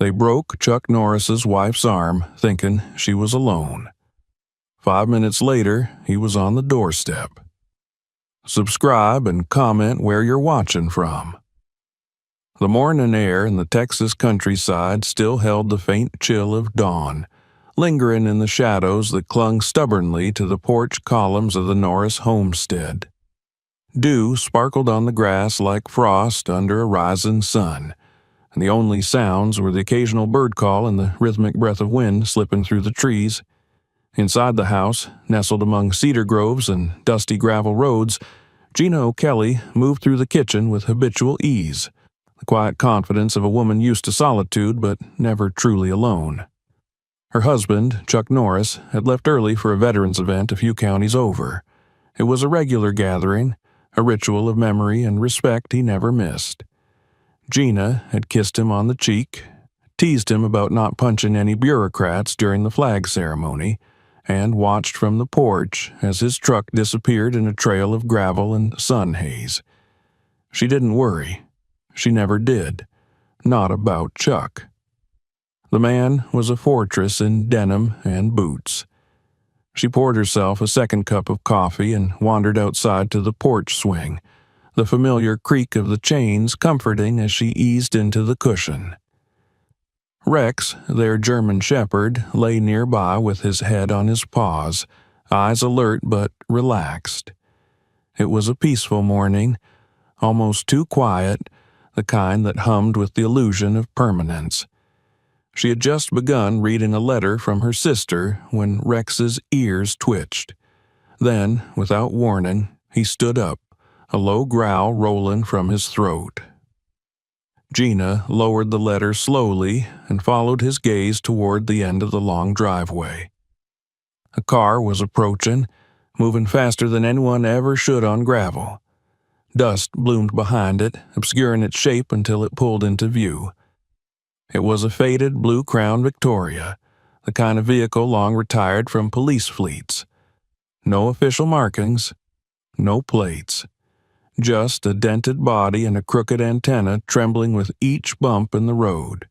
They broke Chuck Norris's wife's arm, thinking she was alone. 5 minutes later, he was on the doorstep. Subscribe and comment where you're watching from. The morning air in the Texas countryside still held the faint chill of dawn, lingering in the shadows that clung stubbornly to the porch columns of the Norris homestead. Dew sparkled on the grass like frost under a rising sun, and the only sounds were the occasional bird call and the rhythmic breath of wind slipping through the trees. Inside the house, nestled among cedar groves and dusty gravel roads, Gina O'Kelly moved through the kitchen with habitual ease, the quiet confidence of a woman used to solitude but never truly alone. Her husband, Chuck Norris, had left early for a veterans event a few counties over. It was a regular gathering, a ritual of memory and respect he never missed. Gina had kissed him on the cheek, teased him about not punching any bureaucrats during the flag ceremony, and watched from the porch as his truck disappeared in a trail of gravel and sun haze. She didn't worry. She never did. Not about Chuck. The man was a fortress in denim and boots. She poured herself a second cup of coffee and wandered outside to the porch swing, the familiar creak of the chains comforting as she eased into the cushion. Rex, their German shepherd, lay nearby with his head on his paws, eyes alert but relaxed. It was a peaceful morning, almost too quiet, the kind that hummed with the illusion of permanence. She had just begun reading a letter from her sister when Rex's ears twitched. Then, without warning, he stood up, a low growl rolling from his throat. Gina lowered the letter slowly and followed his gaze toward the end of the long driveway. A car was approaching, moving faster than anyone ever should on gravel. Dust bloomed behind it, obscuring its shape until it pulled into view. It was a faded blue Crown Victoria, the kind of vehicle long retired from police fleets. No official markings, no plates. Just a dented body and a crooked antenna trembling with each bump in the road.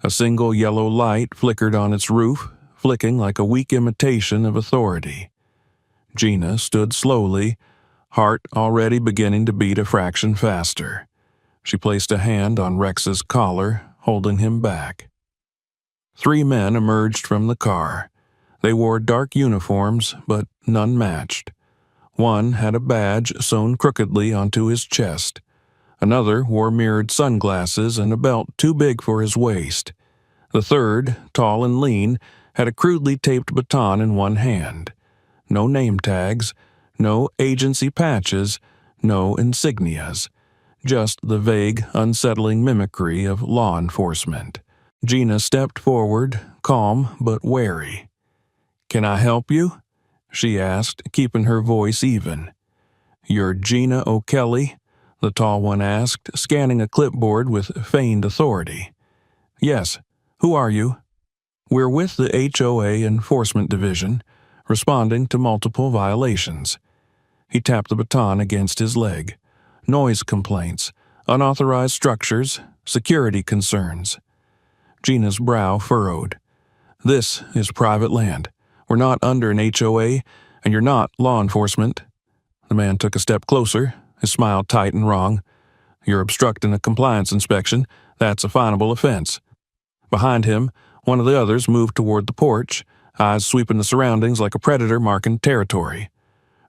A single yellow light flickered on its roof, flicking like a weak imitation of authority. Gina stood slowly, heart already beginning to beat a fraction faster. She placed a hand on Rex's collar, holding him back. 3 men emerged from the car. They wore dark uniforms, but none matched. One had a badge sewn crookedly onto his chest. Another wore mirrored sunglasses and a belt too big for his waist. The third, tall and lean, had a crudely taped baton in one hand. No name tags, no agency patches, no insignias. Just the vague, unsettling mimicry of law enforcement. Gina stepped forward, calm but wary. "Can I help you?" she asked, keeping her voice even. "You're Gina O'Kelly?" the tall one asked, scanning a clipboard with feigned authority. "Yes. Who are you?" "We're with the HOA Enforcement Division, responding to multiple violations." He tapped the baton against his leg. "Noise complaints, unauthorized structures, security concerns." Gina's brow furrowed. "This is private land. We're not under an HOA, and you're not law enforcement." The man took a step closer, his smile tight and wrong. "You're obstructing a compliance inspection. That's a finable offense." Behind him, one of the others moved toward the porch, eyes sweeping the surroundings like a predator marking territory.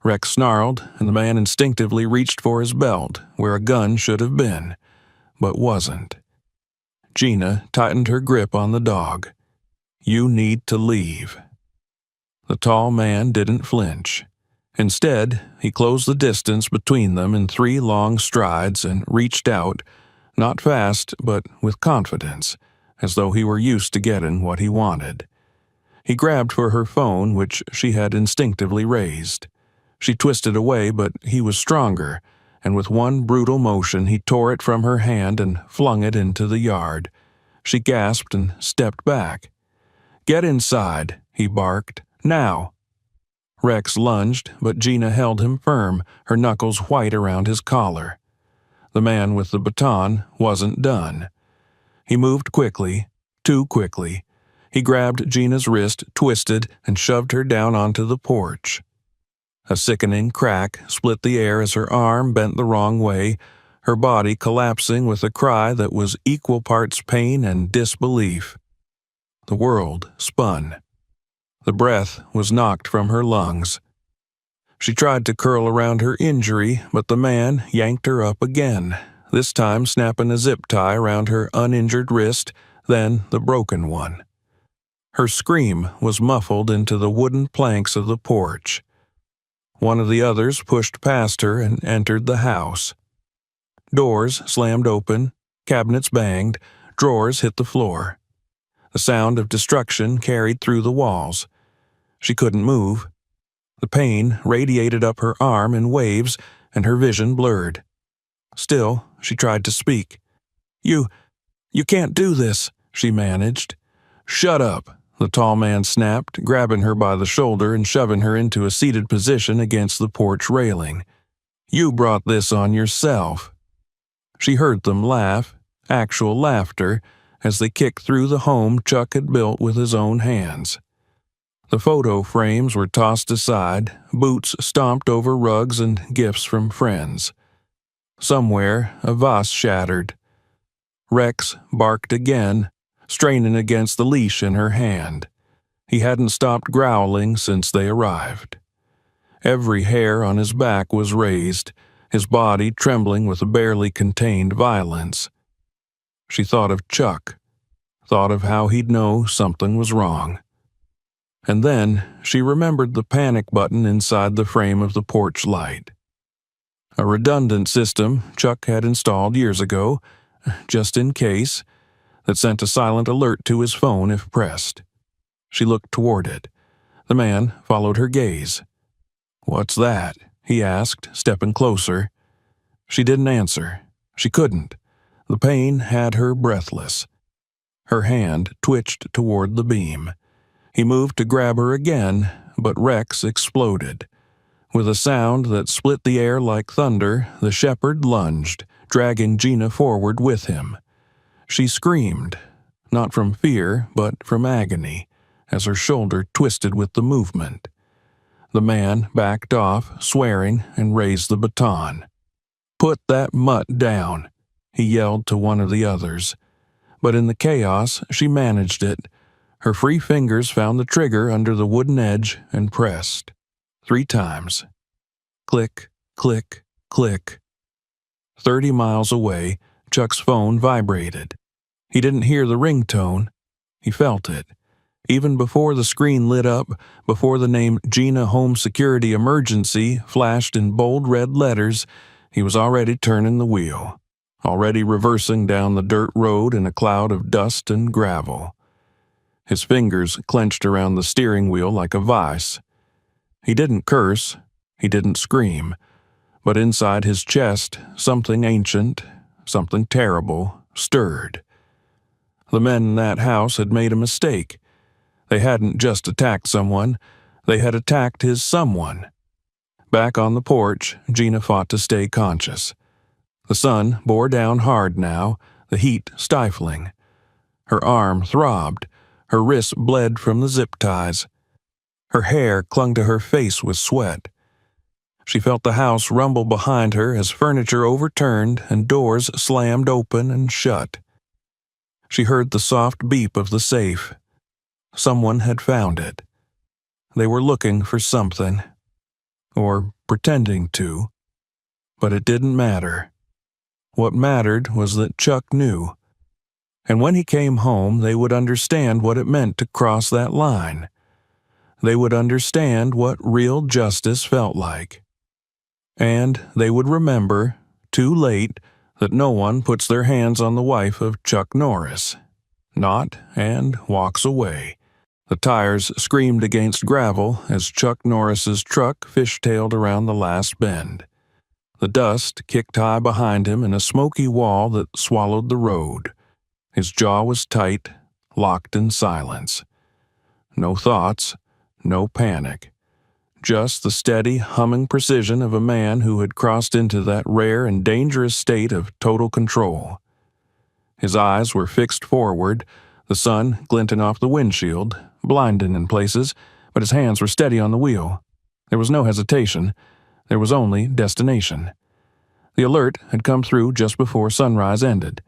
Rex snarled, and the man instinctively reached for his belt, where a gun should have been, but wasn't. Gina tightened her grip on the dog. "You need to leave." The tall man didn't flinch. Instead, he closed the distance between them in 3 long strides and reached out, not fast but with confidence, as though he were used to getting what he wanted. He grabbed for her phone, which she had instinctively raised. She twisted away, but he was stronger, and with one brutal motion he tore it from her hand and flung it into the yard. She gasped and stepped back. "Get inside," he barked. "Now!" Rex lunged, but Gina held him firm, her knuckles white around his collar. The man with the baton wasn't done. He moved quickly, Too quickly. He grabbed Gina's wrist, twisted, and shoved her down onto the porch. A sickening crack split the air as her arm bent the wrong way, her body collapsing with a cry that was equal parts pain and disbelief. The world spun. The breath was knocked from her lungs. She tried to curl around her injury, but the man yanked her up again, this time snapping a zip tie around her uninjured wrist, then the broken one. Her scream was muffled into the wooden planks of the porch. One of the others pushed past her and entered the house. Doors slammed open, cabinets banged, drawers hit the floor. The sound of destruction carried through the walls. She couldn't move. The pain radiated up her arm in waves, and her vision blurred. Still, she tried to speak. You can't do this," she managed. "Shut up," the tall man snapped, grabbing her by the shoulder and shoving her into a seated position against the porch railing. "You brought this on yourself." She heard them laugh, actual laughter, as they kicked through the home Chuck had built with his own hands. The photo frames were tossed aside, boots stomped over rugs and gifts from friends. Somewhere, a vase shattered. Rex barked again, straining against the leash in her hand. He hadn't stopped growling since they arrived. Every hair on his back was raised, his body trembling with a barely contained violence. She thought of Chuck, thought of how he'd know something was wrong. And then she remembered the panic button inside the frame of the porch light. A redundant system Chuck had installed years ago, just in case, that sent a silent alert to his phone if pressed. She looked toward it. The man followed her gaze. "What's that?" he asked, stepping closer. She didn't answer. She couldn't. The pain had her breathless. Her hand twitched toward the beam. He moved to grab her again, but Rex exploded. With a sound that split the air like thunder, the shepherd lunged, dragging Gina forward with him. She screamed, not from fear, but from agony, as her shoulder twisted with the movement. The man backed off, swearing, and raised the baton. "Put that mutt down," he yelled to one of the others. But in the chaos, she managed it. Her free fingers found the trigger under the wooden edge and pressed. 3 times. Click, click, click. 30 miles away, Chuck's phone vibrated. He didn't hear the ringtone. He felt it. Even before the screen lit up, before the name Gina Home Security Emergency flashed in bold red letters, he was already turning the wheel, already reversing down the dirt road in a cloud of dust and gravel. His fingers clenched around the steering wheel like a vice. He didn't curse, he didn't scream, but inside his chest, something ancient, something terrible, stirred. The men in that house had made a mistake. They hadn't just attacked someone, they had attacked his someone. Back on the porch, Gina fought to stay conscious. The sun bore down hard now, the heat stifling. Her arm throbbed, her wrists bled from the zip ties. Her hair clung to her face with sweat. She felt the house rumble behind her as furniture overturned and doors slammed open and shut. She heard the soft beep of the safe. Someone had found it. They were looking for something. Or pretending to. But it didn't matter. What mattered was that Chuck knew. And when he came home, they would understand what it meant to cross that line. They would understand what real justice felt like. And they would remember, too late, that no one puts their hands on the wife of Chuck Norris. Not, and walks away. The tires screamed against gravel as Chuck Norris's truck fishtailed around the last bend. The dust kicked high behind him in a smoky wall that swallowed the road. His jaw was tight, locked in silence. No thoughts, no panic. Just the steady, humming precision of a man who had crossed into that rare and dangerous state of total control. His eyes were fixed forward, the sun glinting off the windshield, blinding in places, but his hands were steady on the wheel. There was no hesitation. There was only destination. The alert had come through just before sunrise ended.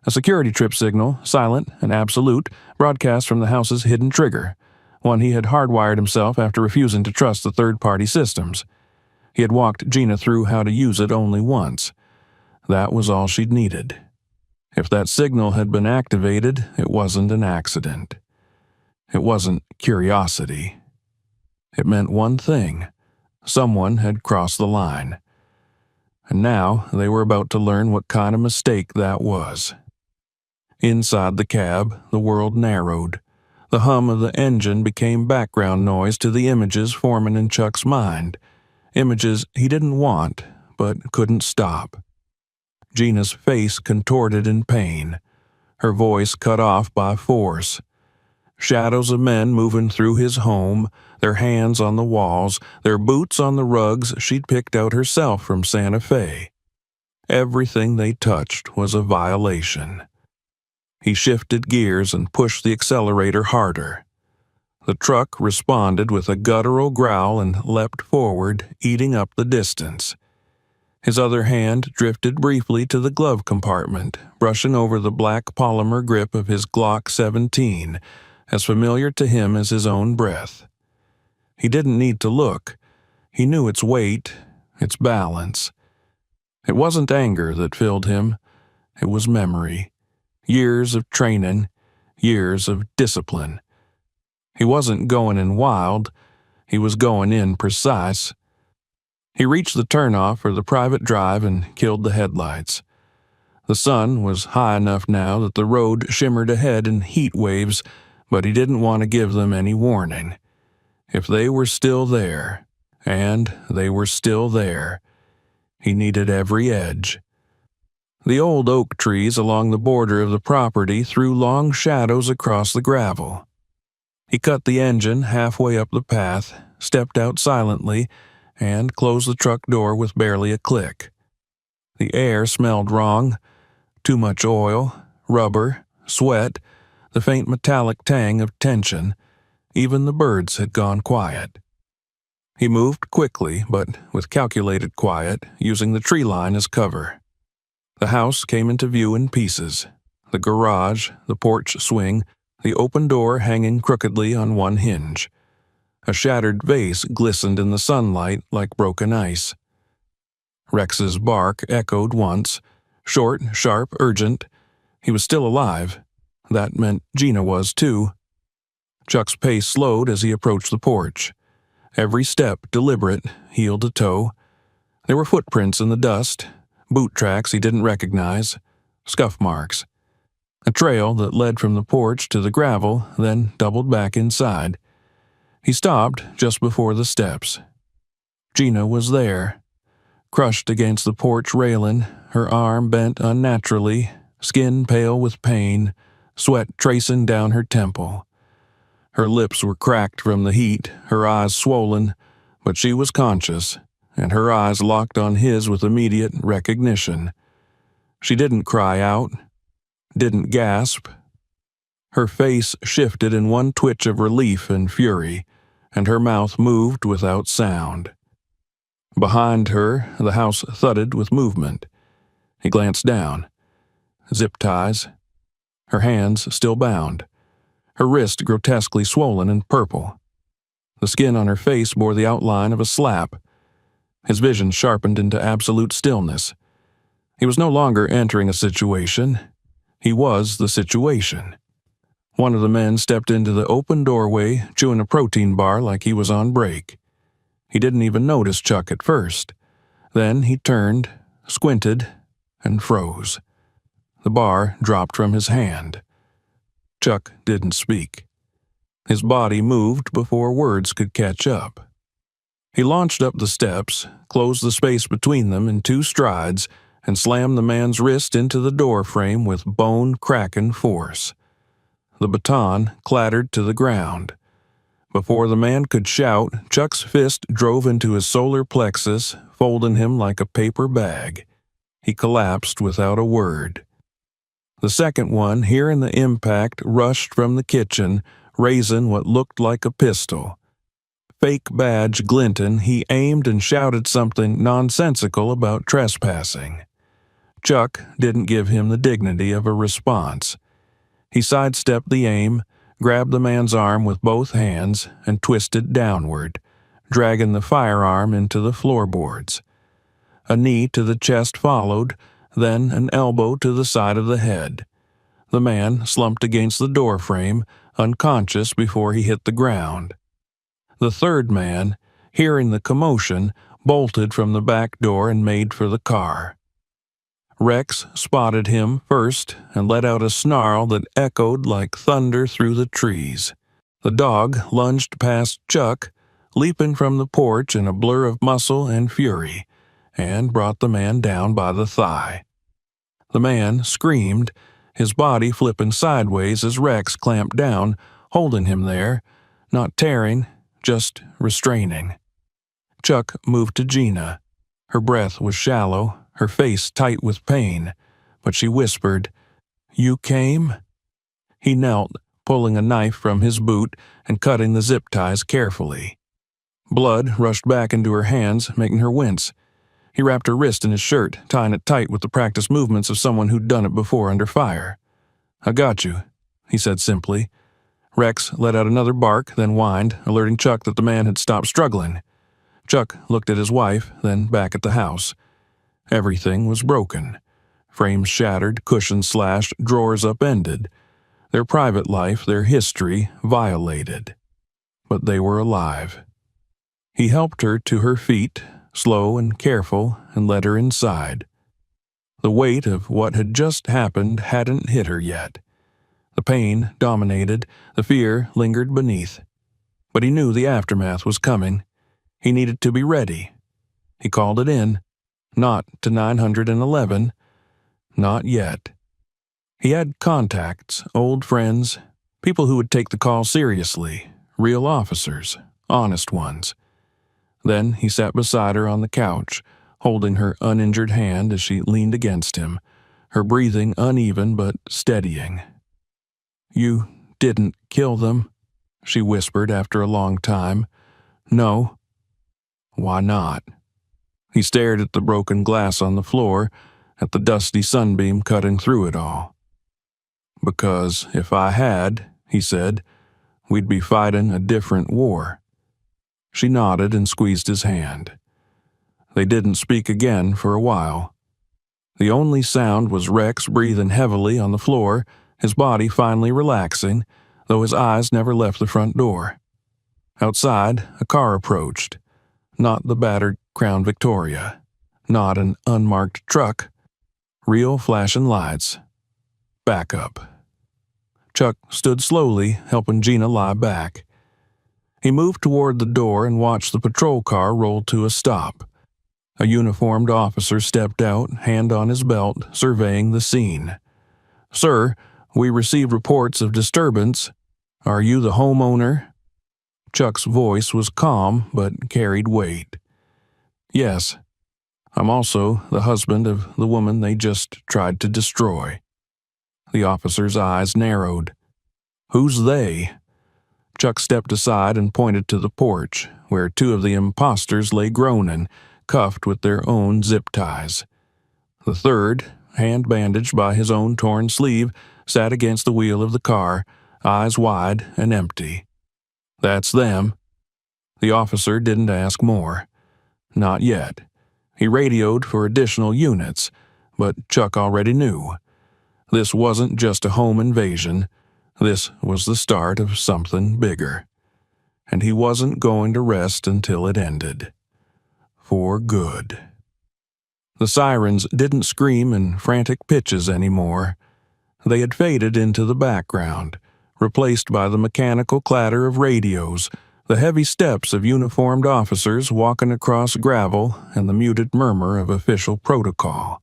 A security trip signal, silent and absolute, broadcast from the house's hidden trigger, one he had hardwired himself after refusing to trust the third-party systems. He had walked Gina through how to use it only once. That was all she'd needed. If that signal had been activated, it wasn't an accident. It wasn't curiosity. It meant one thing. Someone had crossed the line. And now they were about to learn what kind of mistake that was. Inside the cab, the world narrowed. The hum of the engine became background noise to the images forming in Chuck's mind. Images he didn't want, but couldn't stop. Gina's face contorted in pain, her voice cut off by force. Shadows of men moving through his home, their hands on the walls, their boots on the rugs she'd picked out herself from Santa Fe. Everything they touched was a violation. He shifted gears and pushed the accelerator harder. The truck responded with a guttural growl and leapt forward, eating up the distance. His other hand drifted briefly to the glove compartment, brushing over the black polymer grip of his Glock 17, as familiar to him as his own breath. He didn't need to look. He knew its weight, its balance. It wasn't anger that filled him. It was memory. Years of training, years of discipline. He wasn't going in wild. He was going in precise. He reached the turnoff for the private drive and killed the headlights. The sun was high enough now that the road shimmered ahead in heat waves, but he didn't want to give them any warning. If they were still there, and they were still there, he needed every edge. The old oak trees along the border of the property threw long shadows across the gravel. He cut the engine halfway up the path, stepped out silently, and closed the truck door with barely a click. The air smelled wrong. Too much oil, rubber, sweat, the faint metallic tang of tension. Even the birds had gone quiet. He moved quickly, but with calculated quiet, using the tree line as cover. The house came into view in pieces. The garage, the porch swing, the open door hanging crookedly on one hinge. A shattered vase glistened in the sunlight like broken ice. Rex's bark echoed once, short, sharp, urgent. He was still alive. That meant Gina was too. Chuck's pace slowed as he approached the porch. Every step deliberate, heel to toe. There were footprints in the dust, boot tracks he didn't recognize, scuff marks. A trail that led from the porch to the gravel, then doubled back inside. He stopped just before the steps. Gina was there, crushed against the porch railing, her arm bent unnaturally, skin pale with pain, sweat tracing down her temple. Her lips were cracked from the heat, her eyes swollen, but she was conscious, and her eyes locked on his with immediate recognition. She didn't cry out, didn't gasp. Her face shifted in one twitch of relief and fury, and her mouth moved without sound. Behind her, the house thudded with movement. He glanced down. Zip ties. Her hands still bound. Her wrist grotesquely swollen and purple. The skin on her face bore the outline of a slap. His vision sharpened into absolute stillness. He was no longer entering a situation. He was the situation. One of the men stepped into the open doorway, chewing a protein bar like he was on break. He didn't even notice Chuck at first. Then he turned, squinted, and froze. The bar dropped from his hand. Chuck didn't speak. His body moved before words could catch up. He launched up the steps, closed the space between them in 2 strides, and slammed the man's wrist into the door frame with bone-cracking force. The baton clattered to the ground. Before the man could shout, Chuck's fist drove into his solar plexus, folding him like a paper bag. He collapsed without a word. The second one, hearing the impact, rushed from the kitchen, raising what looked like a pistol. Fake badge glinting, he aimed and shouted something nonsensical about trespassing. Chuck didn't give him the dignity of a response. He sidestepped the aim, grabbed the man's arm with both hands, and twisted downward, dragging the firearm into the floorboards. A knee to the chest followed, then an elbow to the side of the head. The man slumped against the doorframe, unconscious before he hit the ground. The third man, hearing the commotion, bolted from the back door and made for the car. Rex spotted him first and let out a snarl that echoed like thunder through the trees. The dog lunged past Chuck, leaping from the porch in a blur of muscle and fury, and brought the man down by the thigh. The man screamed, his body flipping sideways as Rex clamped down, holding him there, not tearing, just restraining. Chuck moved to Gina. Her breath was shallow, her face tight with pain, but she whispered, "You came?" He knelt, pulling a knife from his boot and cutting the zip ties carefully. Blood rushed back into her hands, making her wince. He wrapped her wrist in his shirt, tying it tight with the practiced movements of someone who'd done it before under fire. "I got you," he said simply. Rex let out another bark, then whined, alerting Chuck that the man had stopped struggling. Chuck looked at his wife, then back at the house. Everything was broken. Frames shattered, cushions slashed, drawers upended. Their private life, their history, violated. But they were alive. He helped her to her feet, slow and careful, and led her inside. The weight of what had just happened hadn't hit her yet. The pain dominated, the fear lingered beneath. But he knew the aftermath was coming. He needed to be ready. He called it in. Not to 911. Not yet. He had contacts, old friends, people who would take the call seriously, real officers, honest ones. Then he sat beside her on the couch, holding her uninjured hand as she leaned against him, her breathing uneven but steadying. "You didn't kill them," she whispered after a long time. "No." "Why not?" He stared at the broken glass on the floor, at the dusty sunbeam cutting through it all. "Because if I had," he said, "we'd be fighting a different war." She nodded and squeezed his hand. They didn't speak again for a while. The only sound was Rex breathing heavily on the floor, his body finally relaxing, though his eyes never left the front door. Outside, a car approached. Not the battered Crown Victoria. Not an unmarked truck. Real flashing lights. Backup. Chuck stood slowly, helping Gina lie back. He moved toward the door and watched the patrol car roll to a stop. A uniformed officer stepped out, hand on his belt, surveying the scene. "Sir, we received reports of disturbance. Are you the homeowner?" Chuck's voice was calm, but carried weight. "Yes. I'm also the husband of the woman they just tried to destroy." The officer's eyes narrowed. "Who's they?" Chuck stepped aside and pointed to the porch, where two of the imposters lay groaning, cuffed with their own zip ties. The third, hand bandaged by his own torn sleeve, sat against the wheel of the car, eyes wide and empty. "That's them." The officer didn't ask more. Not yet. He radioed for additional units, but Chuck already knew. This wasn't just a home invasion. This was the start of something bigger. And he wasn't going to rest until it ended. For good. The sirens didn't scream in frantic pitches anymore. They had faded into the background, replaced by the mechanical clatter of radios, the heavy steps of uniformed officers walking across gravel, and the muted murmur of official protocol.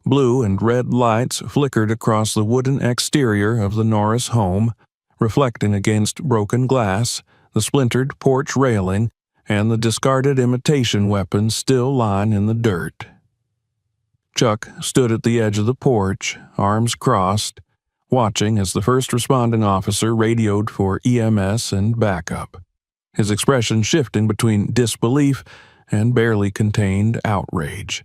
Blue and red lights flickered across the wooden exterior of the Norris home, reflecting against broken glass, the splintered porch railing, and the discarded imitation weapons still lying in the dirt. Chuck stood at the edge of the porch, arms crossed, watching as the first responding officer radioed for EMS and backup, his expression shifting between disbelief and barely contained outrage.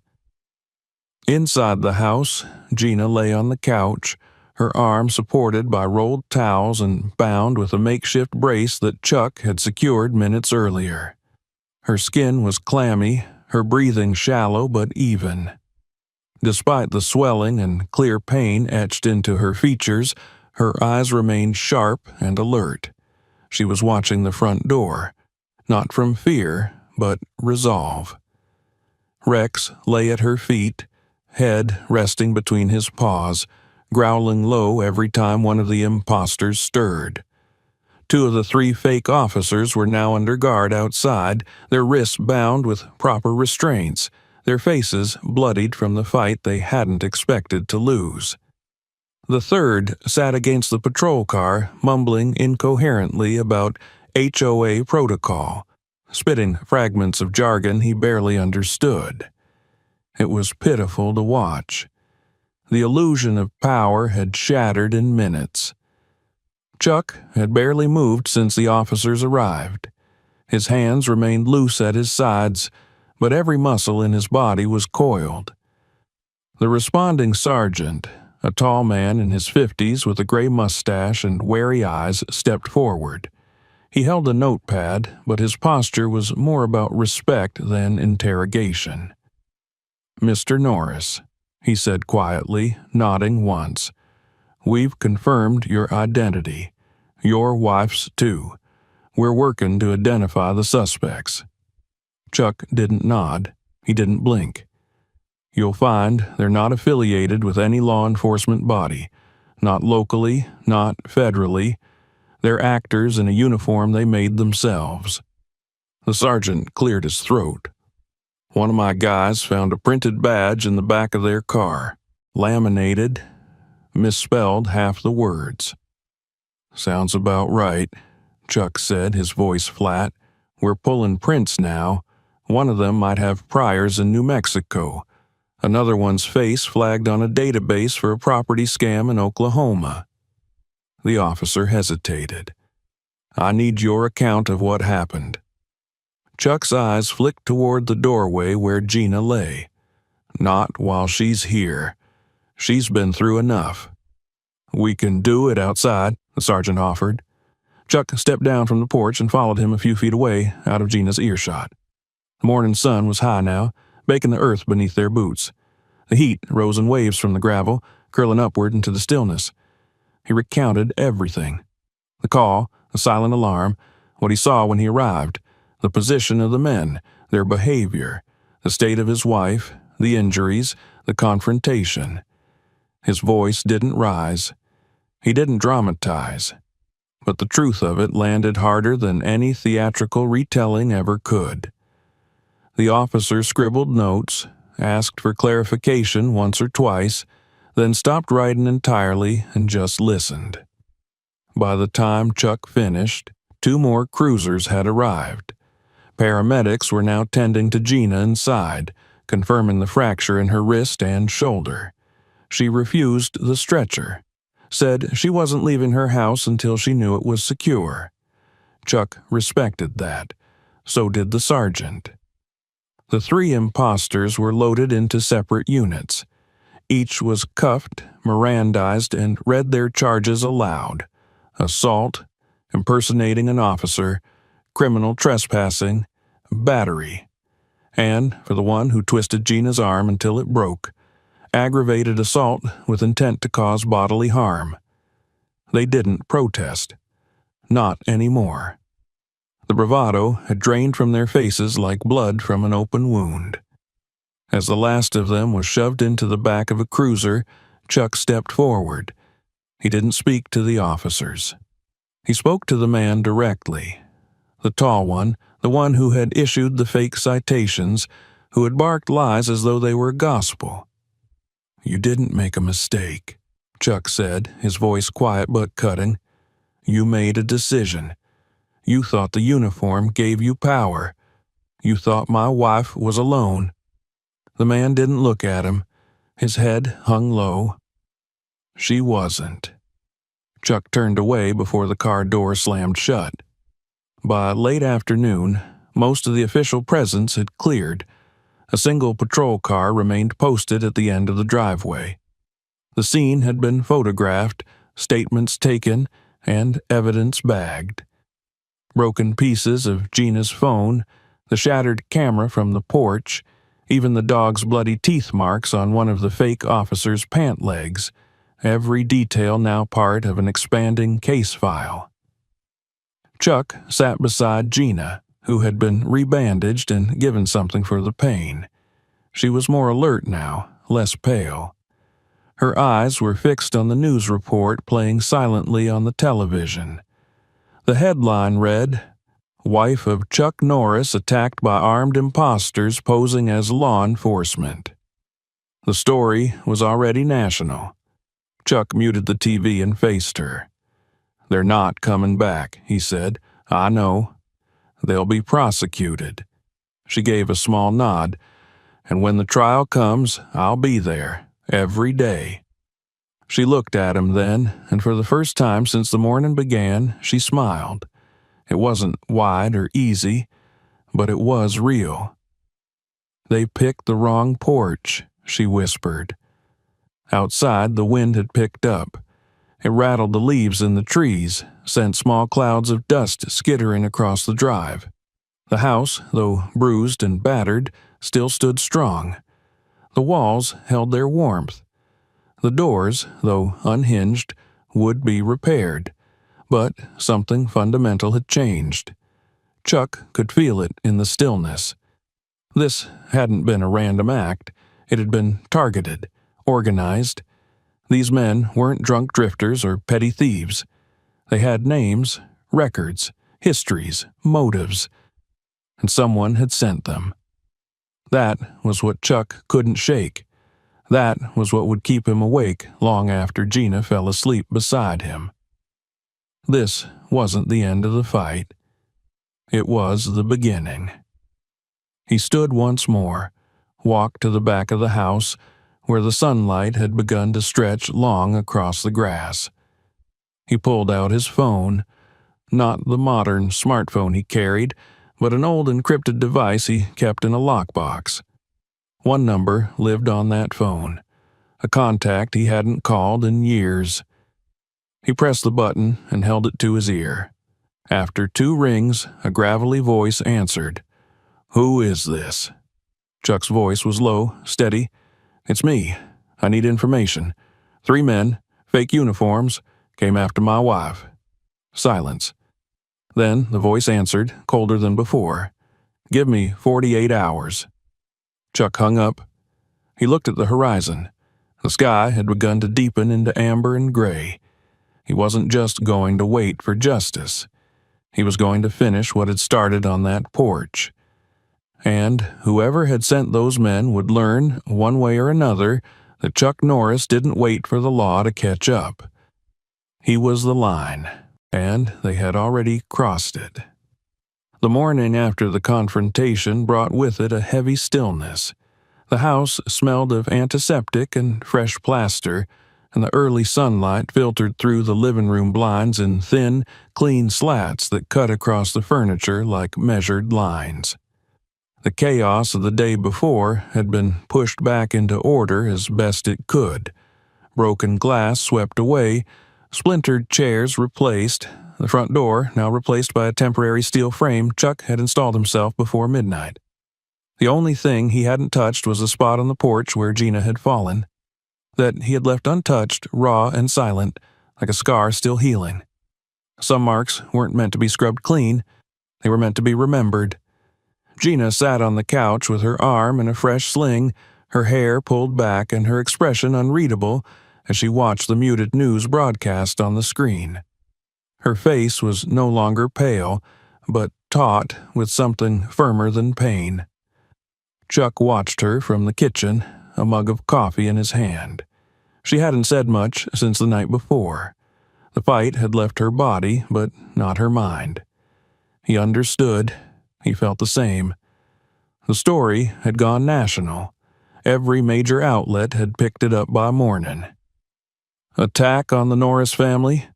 Inside the house, Gina lay on the couch, her arm supported by rolled towels and bound with a makeshift brace that Chuck had secured minutes earlier. Her skin was clammy, her breathing shallow but even. Despite the swelling and clear pain etched into her features, her eyes remained sharp and alert. She was watching the front door, not from fear, but resolve. Rex lay at her feet, head resting between his paws, growling low every time one of the imposters stirred. 2 of the 3 fake officers were now under guard outside, their wrists bound with proper restraints, their faces bloodied from the fight they hadn't expected to lose. The 3rd sat against the patrol car, mumbling incoherently about HOA protocol, spitting fragments of jargon he barely understood. It was pitiful to watch. The illusion of power had shattered in minutes. Chuck had barely moved since the officers arrived. His hands remained loose at his sides, but every muscle in his body was coiled. The responding sergeant, a tall man in his 50s with a gray mustache and wary eyes, stepped forward. He held a notepad, but his posture was more about respect than interrogation. "Mr. Norris," he said quietly, nodding once. "We've confirmed your identity. Your wife's too. We're working to identify the suspects." Chuck didn't nod. He didn't blink. "You'll find they're not affiliated with any law enforcement body. Not locally, not federally. They're actors in a uniform they made themselves." The sergeant cleared his throat. "One of my guys found a printed badge in the back of their car. Laminated, misspelled half the words." "Sounds about right," Chuck said, his voice flat. "We're pulling prints now. One of them might have priors in New Mexico. Another one's face flagged on a database for a property scam in Oklahoma." The officer hesitated. "I need your account of what happened." Chuck's eyes flicked toward the doorway where Gina lay. "Not while she's here. She's been through enough." "We can do it outside," the sergeant offered. Chuck stepped down from the porch and followed him a few feet away, out of Gina's earshot. The morning sun was high now, baking the earth beneath their boots. The heat rose in waves from the gravel, curling upward into the stillness. He recounted everything. The call, the silent alarm, what he saw when he arrived, the position of the men, their behavior, the state of his wife, the injuries, the confrontation. His voice didn't rise. He didn't dramatize. But the truth of it landed harder than any theatrical retelling ever could. The officer scribbled notes, asked for clarification once or twice, then stopped writing entirely and just listened. By the time Chuck finished, 2 more cruisers had arrived. Paramedics were now tending to Gina inside, confirming the fracture in her wrist and shoulder. She refused the stretcher, said she wasn't leaving her house until she knew it was secure. Chuck respected that. So did the sergeant. The 3 imposters were loaded into separate units. Each was cuffed, Mirandized, and read their charges aloud: assault, impersonating an officer, criminal trespassing, battery, and, for the one who twisted Gina's arm until it broke, aggravated assault with intent to cause bodily harm. They didn't protest. Not anymore. The bravado had drained from their faces like blood from an open wound. As the last of them was shoved into the back of a cruiser, Chuck stepped forward. He didn't speak to the officers. He spoke to the man directly. The tall one, the one who had issued the fake citations, who had barked lies as though they were gospel. "You didn't make a mistake," Chuck said, his voice quiet but cutting. "You made a decision. You thought the uniform gave you power. You thought my wife was alone." The man didn't look at him. His head hung low. She wasn't. Chuck turned away before the car door slammed shut. By late afternoon, most of the official presence had cleared. A single patrol car remained posted at the end of the driveway. The scene had been photographed, statements taken, and evidence bagged. Broken pieces of Gina's phone, the shattered camera from the porch, even the dog's bloody teeth marks on one of the fake officer's pant legs, every detail now part of an expanding case file. Chuck sat beside Gina, who had been rebandaged and given something for the pain. She was more alert now, less pale. Her eyes were fixed on the news report playing silently on the television. The headline read, "Wife of Chuck Norris attacked by armed imposters posing as law enforcement." The story was already national. Chuck muted the TV and faced her. "They're not coming back," he said. "I know. They'll be prosecuted." She gave a small nod. "And when the trial comes, I'll be there, every day." She looked at him then, and for the first time since the morning began, she smiled. It wasn't wide or easy, but it was real. "They picked the wrong porch," she whispered. Outside, the wind had picked up. It rattled the leaves in the trees, sent small clouds of dust skittering across the drive. The house, though bruised and battered, still stood strong. The walls held their warmth. The doors, though unhinged, would be repaired, but something fundamental had changed. Chuck could feel it in the stillness. This hadn't been a random act. It had been targeted, organized. These men weren't drunk drifters or petty thieves. They had names, records, histories, motives, and someone had sent them. That was what Chuck couldn't shake. That was what would keep him awake long after Gina fell asleep beside him. This wasn't the end of the fight. It was the beginning. He stood once more, walked to the back of the house, where the sunlight had begun to stretch long across the grass. He pulled out his phone, not the modern smartphone he carried, but an old encrypted device he kept in a lockbox. One number lived on that phone, a contact he hadn't called in years. He pressed the button and held it to his ear. After 2 rings, a gravelly voice answered. "Who is this?" Chuck's voice was low, steady. "It's me. I need information. 3 men, fake uniforms, came after my wife." Silence. Then the voice answered, colder than before. "Give me 48 hours." Chuck hung up. He looked at the horizon. The sky had begun to deepen into amber and gray. He wasn't just going to wait for justice. He was going to finish what had started on that porch. And whoever had sent those men would learn, one way or another, that Chuck Norris didn't wait for the law to catch up. He was the line, and they had already crossed it. The morning after the confrontation brought with it a heavy stillness. The house smelled of antiseptic and fresh plaster, and the early sunlight filtered through the living room blinds in thin, clean slats that cut across the furniture like measured lines. The chaos of the day before had been pushed back into order as best it could. Broken glass swept away, splintered chairs replaced, the front door now replaced by a temporary steel frame Chuck had installed himself before midnight. The only thing he hadn't touched was the spot on the porch where Gina had fallen. That he had left untouched, raw and silent, like a scar still healing. Some marks weren't meant to be scrubbed clean. They were meant to be remembered. Gina sat on the couch with her arm in a fresh sling, her hair pulled back and her expression unreadable as she watched the muted news broadcast on the screen. Her face was no longer pale, but taut with something firmer than pain. Chuck watched her from the kitchen, a mug of coffee in his hand. She hadn't said much since the night before. The fight had left her body, but not her mind. He understood. He felt the same. The story had gone national. Every major outlet had picked it up by morning. Attack on the Norris family.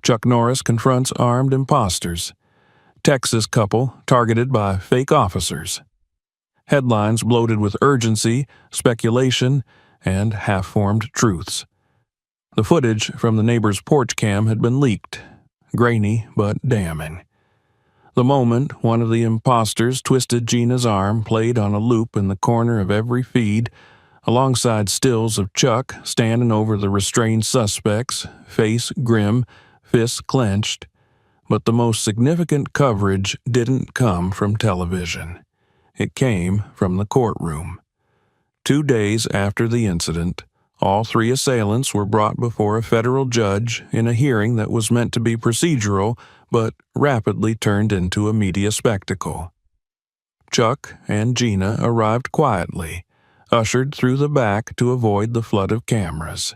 Chuck Norris confronts armed imposters. Texas couple targeted by fake officers. Headlines bloated with urgency, speculation, and half-formed truths. The footage from the neighbor's porch cam had been leaked, grainy but damning. The moment one of the imposters twisted Gina's arm played on a loop in the corner of every feed, alongside stills of Chuck standing over the restrained suspects, face grim, fists clenched. But the most significant coverage didn't come from television. It came from the courtroom. 2 days after the incident, all 3 assailants were brought before a federal judge in a hearing that was meant to be procedural but rapidly turned into a media spectacle. Chuck and Gina arrived quietly, ushered through the back to avoid the flood of cameras.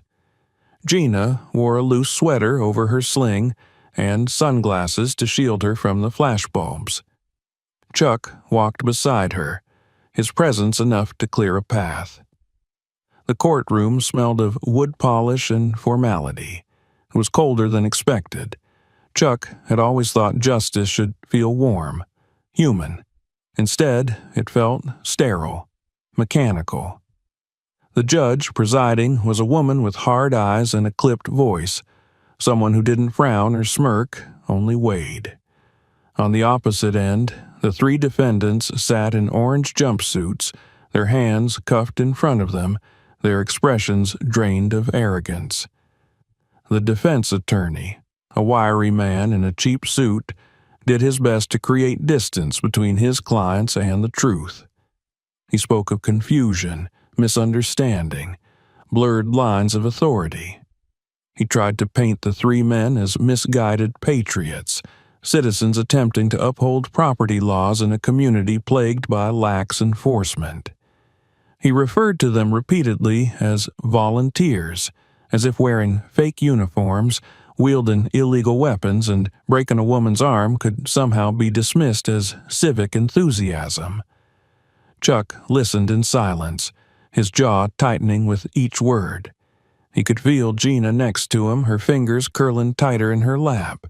Gina wore a loose sweater over her sling and sunglasses to shield her from the flashbulbs. Chuck walked beside her, his presence enough to clear a path. The courtroom smelled of wood polish and formality. It was colder than expected. Chuck had always thought justice should feel warm, human. Instead, it felt sterile, mechanical. The judge presiding was a woman with hard eyes and a clipped voice, someone who didn't frown or smirk, only weighed. On the opposite end, the 3 defendants sat in orange jumpsuits, their hands cuffed in front of them, their expressions drained of arrogance. The defense attorney, a wiry man in a cheap suit, did his best to create distance between his clients and the truth. He spoke of confusion, misunderstanding, blurred lines of authority. He tried to paint the 3 men as misguided patriots, citizens attempting to uphold property laws in a community plagued by lax enforcement. He referred to them repeatedly as volunteers, as if wearing fake uniforms, wielding illegal weapons, and breaking a woman's arm could somehow be dismissed as civic enthusiasm. Chuck listened in silence, his jaw tightening with each word. He could feel Gina next to him, her fingers curling tighter in her lap.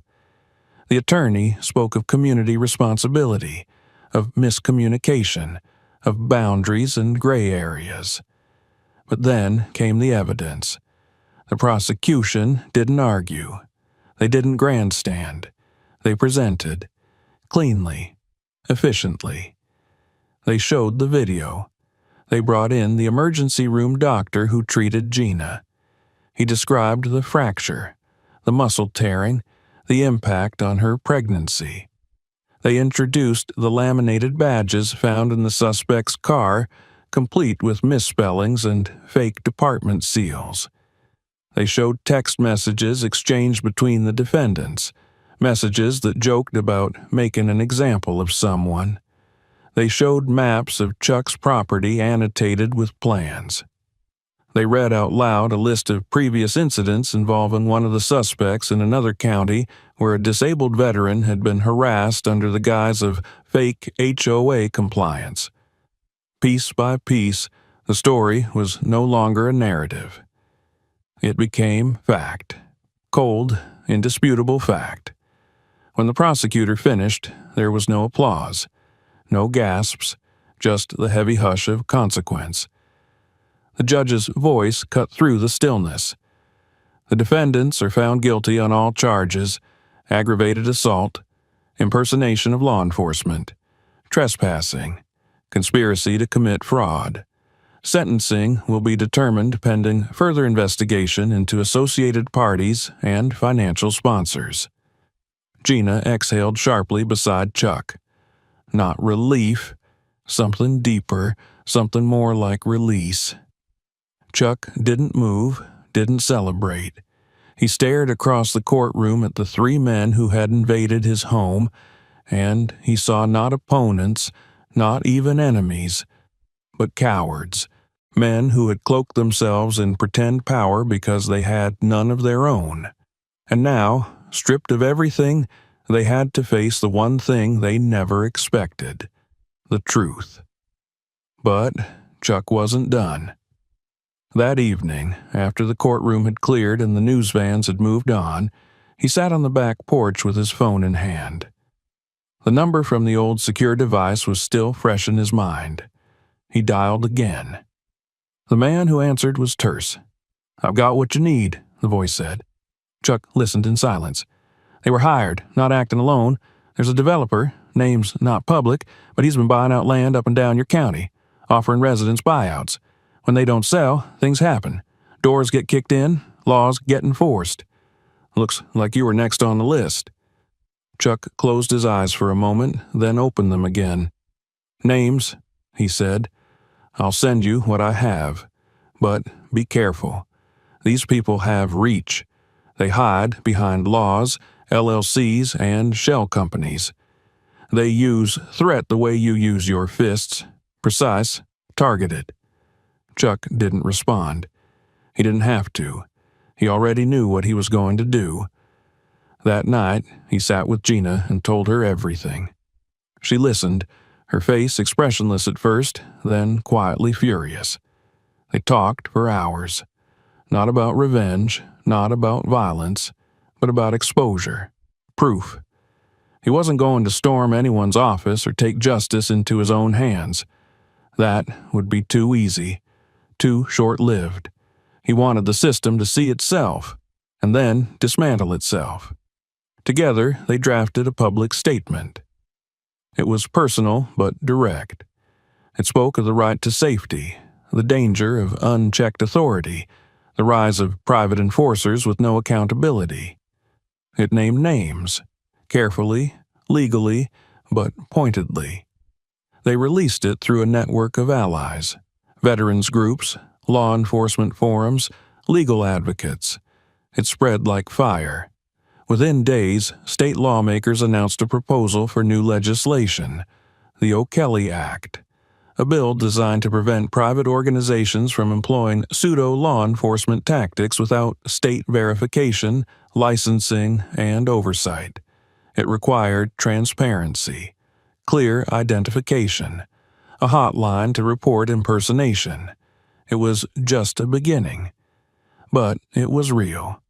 The attorney spoke of community responsibility, of miscommunication, of boundaries and gray areas. But then came the evidence. The prosecution didn't argue. They didn't grandstand. They presented, cleanly, efficiently. They showed the video. They brought in the emergency room doctor who treated Gina. He described the fracture, the muscle tearing, the impact on her pregnancy. They introduced the laminated badges found in the suspect's car, complete with misspellings and fake department seals. They showed text messages exchanged between the defendants, messages that joked about making an example of someone. They showed maps of Chuck's property annotated with plans. They read out loud a list of previous incidents involving one of the suspects in another county where a disabled veteran had been harassed under the guise of fake HOA compliance. Piece by piece, the story was no longer a narrative. It became fact. Cold, indisputable fact. When the prosecutor finished, there was no applause, no gasps, just the heavy hush of consequence. The judge's voice cut through the stillness. The defendants are found guilty on all charges: aggravated assault, impersonation of law enforcement, trespassing, conspiracy to commit fraud. Sentencing will be determined pending further investigation into associated parties and financial sponsors. Gina exhaled sharply beside Chuck. Not relief, something deeper, something more like release. Chuck didn't move, didn't celebrate. He stared across the courtroom at the 3 men who had invaded his home, and he saw not opponents, not even enemies, but cowards, men who had cloaked themselves in pretend power because they had none of their own. And now, stripped of everything, they had to face the one thing they never expected: the truth. But Chuck wasn't done. That evening, after the courtroom had cleared and the news vans had moved on, he sat on the back porch with his phone in hand. The number from the old secure device was still fresh in his mind. He dialed again. The man who answered was terse. "I've got what you need," the voice said. Chuck listened in silence. "They were hired, not acting alone. There's a developer, name's not public, but he's been buying out land up and down your county, offering residents buyouts. When they don't sell, things happen. Doors get kicked in, laws get enforced. Looks like you were next on the list." Chuck closed his eyes for a moment, then opened them again. "Names," he said. "I'll send you what I have. But be careful. These people have reach. They hide behind laws, LLCs, and shell companies. They use threat the way you use your fists. Precise, targeted." Chuck didn't respond. He didn't have to. He already knew what he was going to do. That night, he sat with Gina and told her everything. She listened, her face expressionless at first, then quietly furious. They talked for hours. Not about revenge, not about violence, but about exposure, proof. He wasn't going to storm anyone's office or take justice into his own hands. That would be too easy, too short-lived. He wanted the system to see itself, and then dismantle itself. Together, they drafted a public statement. It was personal but direct. It spoke of the right to safety, the danger of unchecked authority, the rise of private enforcers with no accountability. It named names, carefully, legally, but pointedly. They released it through a network of allies, veterans groups, law enforcement forums, legal advocates. It spread like fire. Within days, state lawmakers announced a proposal for new legislation, the O'Kelly Act, a bill designed to prevent private organizations from employing pseudo-law enforcement tactics without state verification, licensing, and oversight. It required transparency, clear identification, a hotline to report impersonation. It was just a beginning. But it was real.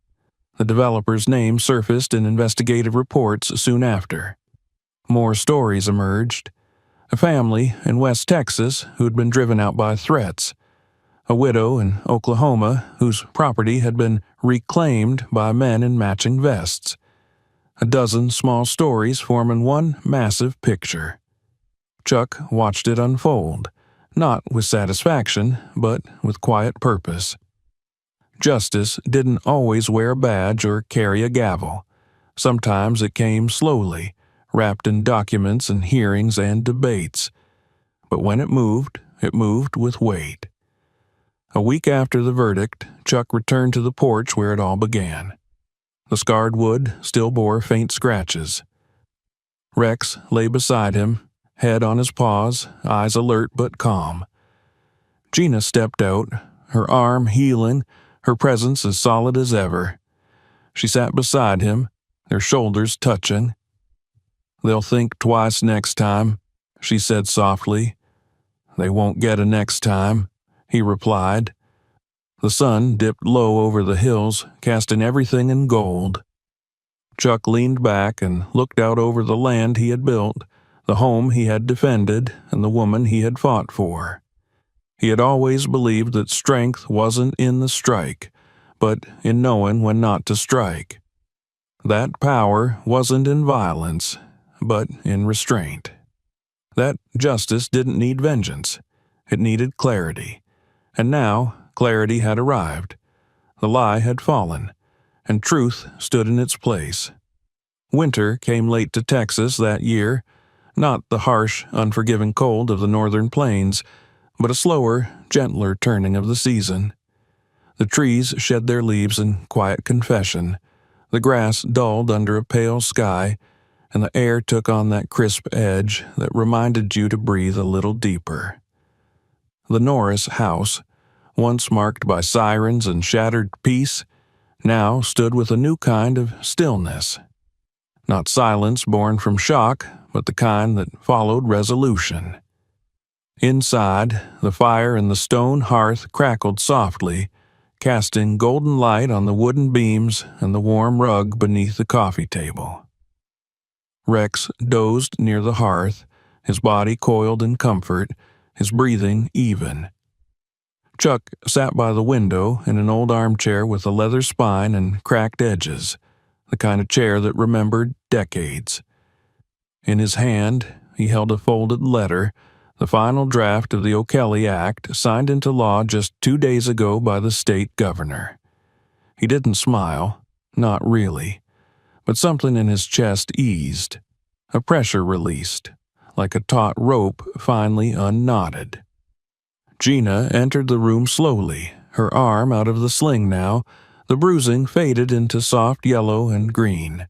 The developer's name surfaced in investigative reports soon after. More stories emerged. A family in West Texas who'd been driven out by threats. A widow in Oklahoma whose property had been reclaimed by men in matching vests. A dozen small stories forming one massive picture. Chuck watched it unfold, not with satisfaction, but with quiet purpose. Justice didn't always wear a badge or carry a gavel. Sometimes it came slowly, wrapped in documents and hearings and debates. But when it moved with weight. A week after the verdict, Chuck returned to the porch where it all began. The scarred wood still bore faint scratches. Rex lay beside him, head on his paws, eyes alert but calm. Gina stepped out, her arm healing, her presence as solid as ever. She sat beside him, their shoulders touching. "They'll think twice next time," she said softly. "They won't get a next time," he replied. The sun dipped low over the hills, casting everything in gold. Chuck leaned back and looked out over the land he had built, the home he had defended, and the woman he had fought for. He had always believed that strength wasn't in the strike, but in knowing when not to strike. That power wasn't in violence, but in restraint. That justice didn't need vengeance. It needed clarity. And now clarity had arrived. The lie had fallen, and truth stood in its place. Winter came late to Texas that year, not the harsh, unforgiving cold of the northern plains, but a slower, gentler turning of the season. The trees shed their leaves in quiet confession, the grass dulled under a pale sky, and the air took on that crisp edge that reminded you to breathe a little deeper. The Norris house, once marked by sirens and shattered peace, now stood with a new kind of stillness. Not silence born from shock, but the kind that followed resolution. Inside, the fire in the stone hearth crackled softly, casting golden light on the wooden beams and the warm rug beneath the coffee table. Rex dozed near the hearth, his body coiled in comfort, his breathing even. Chuck sat by the window in an old armchair with a leather spine and cracked edges, the kind of chair that remembered decades. In his hand, he held a folded letter, the final draft of the O'Kelly Act signed into law just 2 days ago by the state governor. He didn't smile, not really, but something in his chest eased, a pressure released, like a taut rope finally unknotted. Gina entered the room slowly, her arm out of the sling now, the bruising faded into soft yellow and green.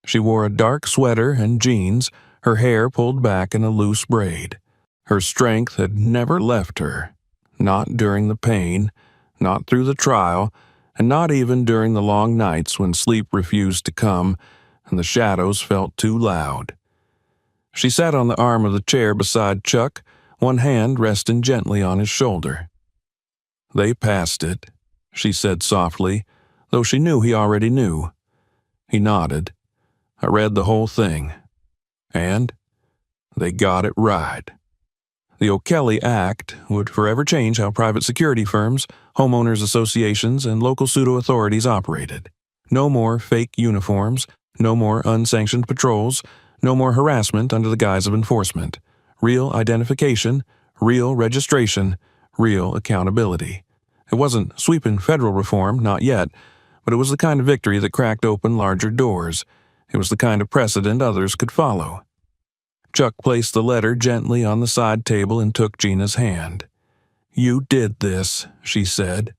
She wore a dark sweater and jeans, her hair pulled back in a loose braid. Her strength had never left her, not during the pain, not through the trial, and not even during the long nights when sleep refused to come and the shadows felt too loud. She sat on the arm of the chair beside Chuck, one hand resting gently on his shoulder. "They passed it," she said softly, though she knew he already knew. He nodded. "I read the whole thing. And they got it right." The O'Kelly Act would forever change how private security firms, homeowners associations, and local pseudo-authorities operated. No more fake uniforms, no more unsanctioned patrols, no more harassment under the guise of enforcement. Real identification, real registration, real accountability. It wasn't sweeping federal reform, not yet, but it was the kind of victory that cracked open larger doors. It was the kind of precedent others could follow. Chuck placed the letter gently on the side table and took Gina's hand. "You did this," she said.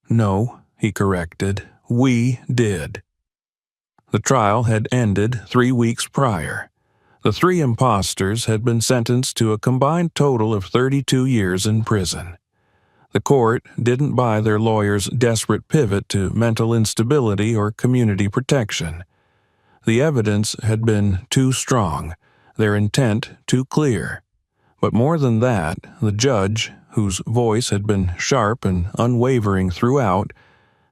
"No," he corrected. "We did." The trial had ended 3 weeks prior. The 3 imposters had been sentenced to a combined total of 32 years in prison. The court didn't buy their lawyers' desperate pivot to mental instability or community protection. The evidence had been too strong, their intent too clear. But more than that, the judge, whose voice had been sharp and unwavering throughout,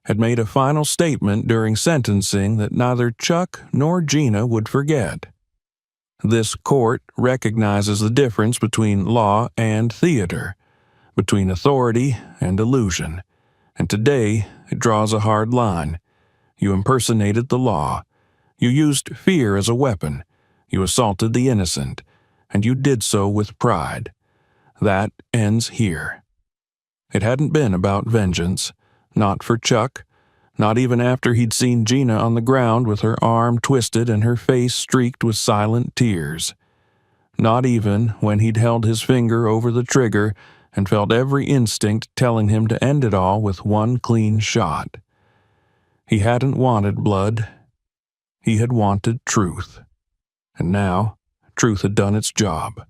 had made a final statement during sentencing that neither Chuck nor Gina would forget. This court recognizes the difference between law and theater, between authority and illusion, and today it draws a hard line. You impersonated the law. You used fear as a weapon. You assaulted the innocent, and you did so with pride. That ends here. It hadn't been about vengeance, not for Chuck, not even after he'd seen Gina on the ground with her arm twisted and her face streaked with silent tears. Not even when he'd held his finger over the trigger and felt every instinct telling him to end it all with one clean shot. He hadn't wanted blood. He had wanted truth. And now, truth had done its job.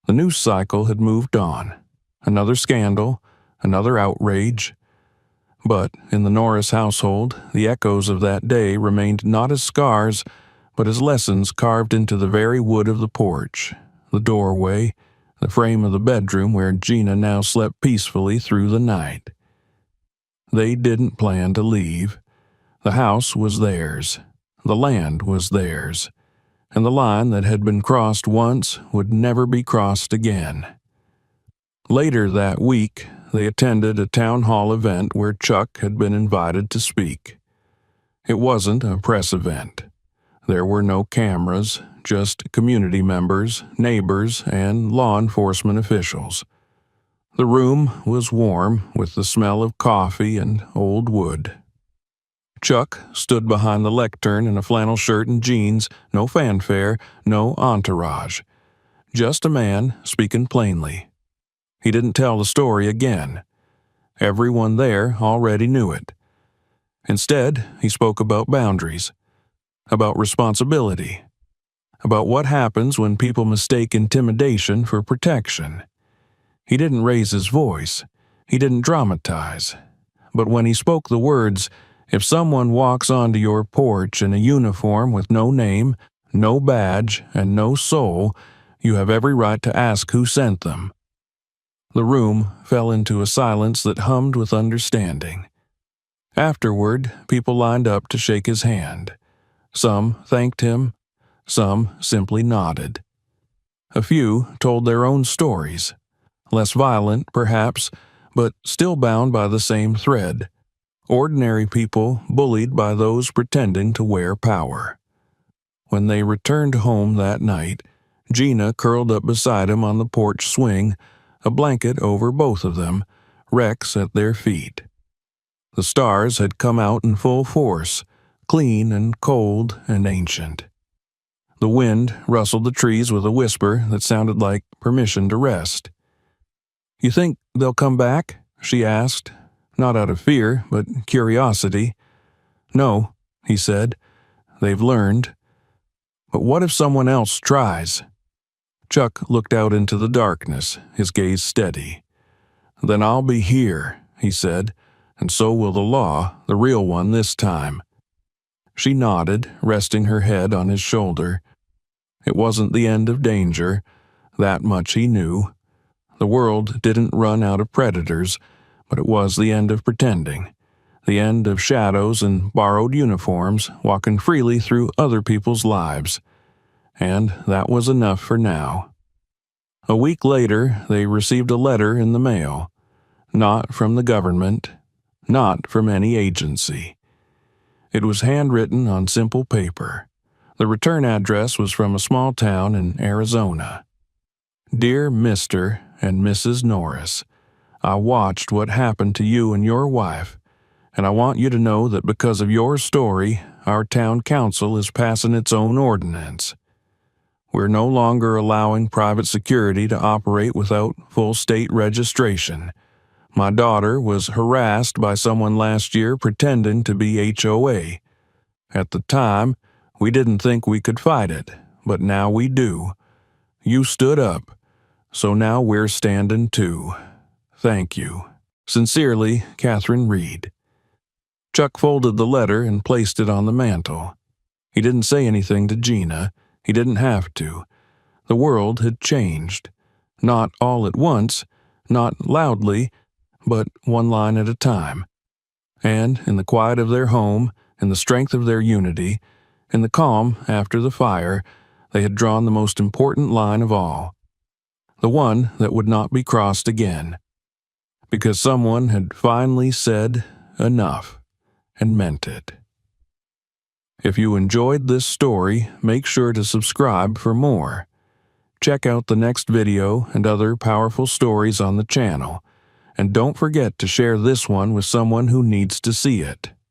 The news cycle had moved on. Another scandal, another outrage. But in the Norris household, the echoes of that day remained not as scars, but as lessons carved into the very wood of the porch, the doorway, the frame of the bedroom where Gina now slept peacefully through the night. They didn't plan to leave. The house was theirs. The land was theirs. And the line that had been crossed once would never be crossed again. Later that week, they attended a town hall event where Chuck had been invited to speak. It wasn't a press event. There were no cameras, just community members, neighbors, and law enforcement officials. The room was warm with the smell of coffee and old wood. Chuck stood behind the lectern in a flannel shirt and jeans, no fanfare, no entourage. Just a man speaking plainly. He didn't tell the story again. Everyone there already knew it. Instead, he spoke about boundaries, about responsibility, about what happens when people mistake intimidation for protection. He didn't raise his voice. He didn't dramatize. But when he spoke the words, "If someone walks onto your porch in a uniform with no name, no badge, and no soul, you have every right to ask who sent them," The room fell into a silence that hummed with understanding. Afterward, people lined up to shake his hand. Some thanked him, some simply nodded. A few told their own stories, less violent, perhaps, but still bound by the same thread. Ordinary people bullied by those pretending to wear power. When they returned home that night, Gina curled up beside him on the porch swing, a blanket over both of them, Rex at their feet. The stars had come out in full force, clean and cold and ancient. The wind rustled the trees with a whisper that sounded like permission to rest. "You think they'll come back?" she asked, not out of fear, but curiosity. "No," he said. "They've learned." "But what if someone else tries?" Chuck looked out into the darkness, his gaze steady. "Then I'll be here," he said, "and so will the law, the real one this time." She nodded, resting her head on his shoulder. It wasn't the end of danger, that much he knew. The world didn't run out of predators, but it was the end of pretending, the end of shadows and borrowed uniforms walking freely through other people's lives. And that was enough for now. A week later, they received a letter in the mail. Not from the government, not from any agency. It was handwritten on simple paper. The return address was from a small town in Arizona. "Dear Mr. and Mrs. Norris, I watched what happened to you and your wife, and I want you to know that because of your story, our town council is passing its own ordinance. We're no longer allowing private security to operate without full state registration. My daughter was harassed by someone last year pretending to be HOA. At the time, we didn't think we could fight it, but now we do. You stood up, so now we're standing too. Thank you. Sincerely, Catherine Reed." Chuck folded the letter and placed it on the mantel. He didn't say anything to Gina. He didn't have to. The world had changed. Not all at once, not loudly, but one line at a time. And in the quiet of their home, in the strength of their unity, in the calm after the fire, they had drawn the most important line of all. The one that would not be crossed again. Because someone had finally said enough, and meant it. If you enjoyed this story, make sure to subscribe for more. Check out the next video and other powerful stories on the channel, and don't forget to share this one with someone who needs to see it.